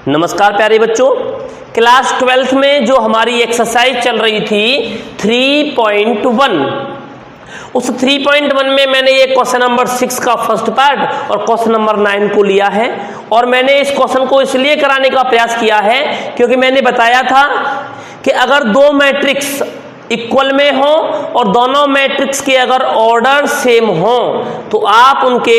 नमस्कार प्यारे बच्चों, क्लास 12th में जो हमारी एक्सरसाइज चल रही थी 3.1, उस 3.1 में मैंने ये क्वेश्चन नंबर 6 का फर्स्ट पार्ट और क्वेश्चन नंबर 9 को लिया है। और मैंने इस क्वेश्चन को इसलिए कराने का प्रयास किया है क्योंकि मैंने बताया था कि अगर दो मैट्रिक्स इक्वल में हो और दोनों मैट्रिक्स के अगर ऑर्डर सेम हो तो आप उनके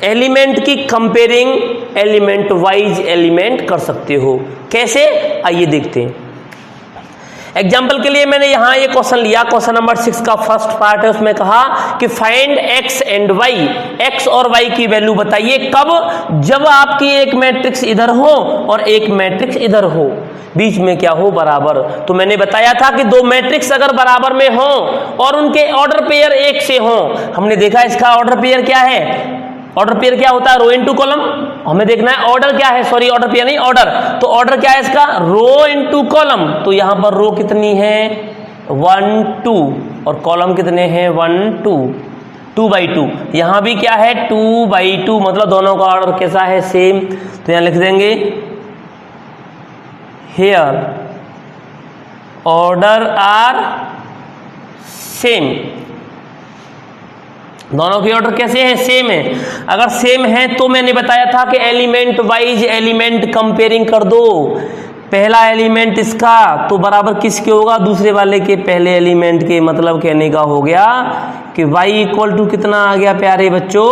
एलिमेंट की कंपेयरिंग एलिमेंट वाइज एलिमेंट कर सकते हो। कैसे, आइए देखते हैं। एग्जाम्पल के लिए मैंने यहां ये क्वेश्चन लिया, क्वेश्चन नंबर 6 का फर्स्ट पार्ट है, उसमें कहा कि find X and Y, X और वाई की वैल्यू बताइए कब, जब आपकी एक मैट्रिक्स इधर हो और एक मैट्रिक्स इधर हो, बीच में क्या हो, बराबर। तो मैंने बताया था कि दो मैट्रिक्स अगर बराबर में हो और उनके ऑर्डर पेयर एक से हो, हमने देखा इसका ऑर्डर पेयर क्या है, ऑर्डर पेयर क्या होता है, रो इनटू कॉलम। हमें देखना है ऑर्डर क्या है, सॉरी ऑर्डर पेयर नहीं, ऑर्डर। तो ऑर्डर क्या है इसका, रो इनटू कॉलम। तो यहां पर रो कितनी है 1 2 और कॉलम कितने हैं 1 2, 2 by 2। यहां भी क्या है 2 by 2, मतलब दोनों का ऑर्डर कैसा है, सेम। तो यहां लिख देंगे हियर ऑर्डर आर सेम, दोनों के ऑर्डर कैसे हैं, सेम है। अगर सेम है तो मैंने बताया था कि एलिमेंट वाइज एलिमेंट कंपेयरिंग कर दो। पहला एलिमेंट इसका तो बराबर किसके होगा, दूसरे वाले के पहले एलिमेंट के। मतलब कहने का हो गया कि y इक्वल टू कितना आ गया प्यारे बच्चों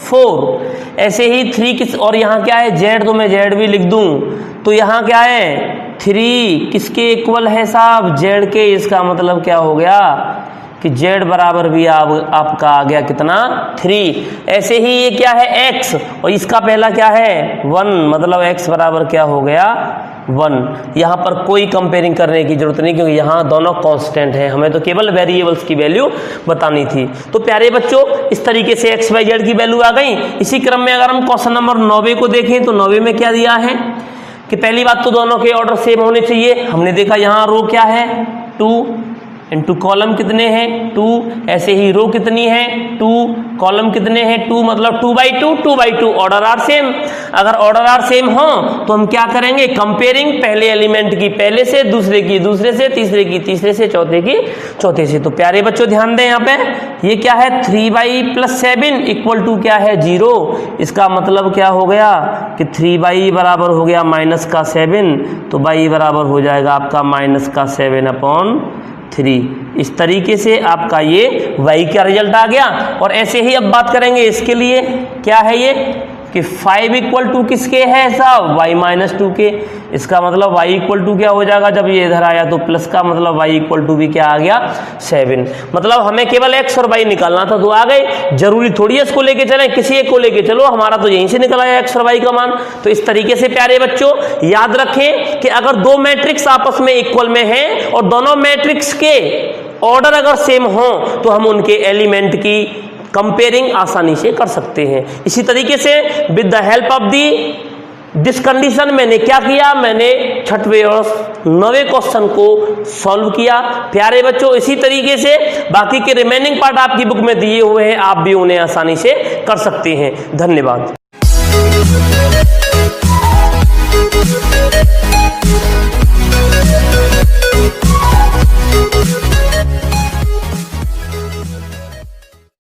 4। ऐसे ही 3 किस, और यहाँ क्या है z, तो मैं z भी लिख दूं। तो यहाँ क्या है 3 किसके इक्वल है साहब, z के। इसका मतलब क्या हो गया कि z बराबर भी आपका आ गया कितना 3। ऐसे ही ये क्या है x, और इसका पहला क्या है 1, मतलब x बराबर क्या हो गया 1। यहाँ पर कोई कंपेयरिंग करने की जरूरत नहीं क्योंकि यहाँ दोनों कांस्टेंट हैं, हमें तो केवल वेरिएबल्स की वैल्यू बतानी थी। तो प्यारे बच्चों इस तरीके से x y z की वैल्यू आ गई। इसी क्रम में अगर हम क्वेश्चन नंबर 9 को देखें तो 9 में क्या दिया है कि पहली बात तो दोनों के ऑर्डर सेम होने चाहिए। हमने देखा यहाँ रो क्या है 2 इंटू कॉलम कितने हैं 2, ऐसे ही रो कितनी है 2, कॉलम कितने हैं 2, मतलब 2 by 2, 2 by 2, order are same. अगर ऑर्डर आर सेम हो तो हम क्या करेंगे, कंपेयरिंग पहले एलिमेंट की पहले से, दूसरे की दूसरे से, तीसरे की तीसरे से, चौथे की चौथे से। तो प्यारे बच्चों ध्यान दें, यहाँ पे ये क्या है 3y + 7 इक्वल टू क्या है 0। इसका मतलब क्या हो गया कि 3y बराबर हो गया -7, तो y बराबर हो जाएगा आपका -7/3। इस तरीके से आपका ये y का रिजल्ट आ गया। और ऐसे ही अब बात करेंगे इसके लिए, क्या है ये कि 5 इक्वल टू किसके है साहब, y - 2 के। इसका मतलब y इक्वल टू क्या हो जाएगा, जब ये इधर आया तो प्लस का मतलब y इक्वल टू भी क्या आ गया 7। मतलब हमें केवल x और y निकालना था तो आ गए। जरूरी थोड़ी है इसको लेके चलें, किसी एक को लेके चलो, हमारा तो यहीं से निकल आया x और y का मान। तो इस तरीके से प्यारे बच्चों याद रखें कि अगर दो मैट्रिक्स आपस में इक्वल में हैं और दोनों मैट्रिक्स के ऑर्डर अगर सेम हो तो हम उनके एलिमेंट की कंपेयरिंग आसानी से कर सकते हैं। इसी तरीके से with the help of this condition मैंने क्या किया, मैंने 6वें और 9वें क्वेश्चन को सॉल्व किया। प्यारे बच्चों इसी तरीके से बाकी के रिमेनिंग पार्ट आपकी बुक में दिए हुए हैं, आप भी उन्हें आसानी से कर सकते हैं। धन्यवाद।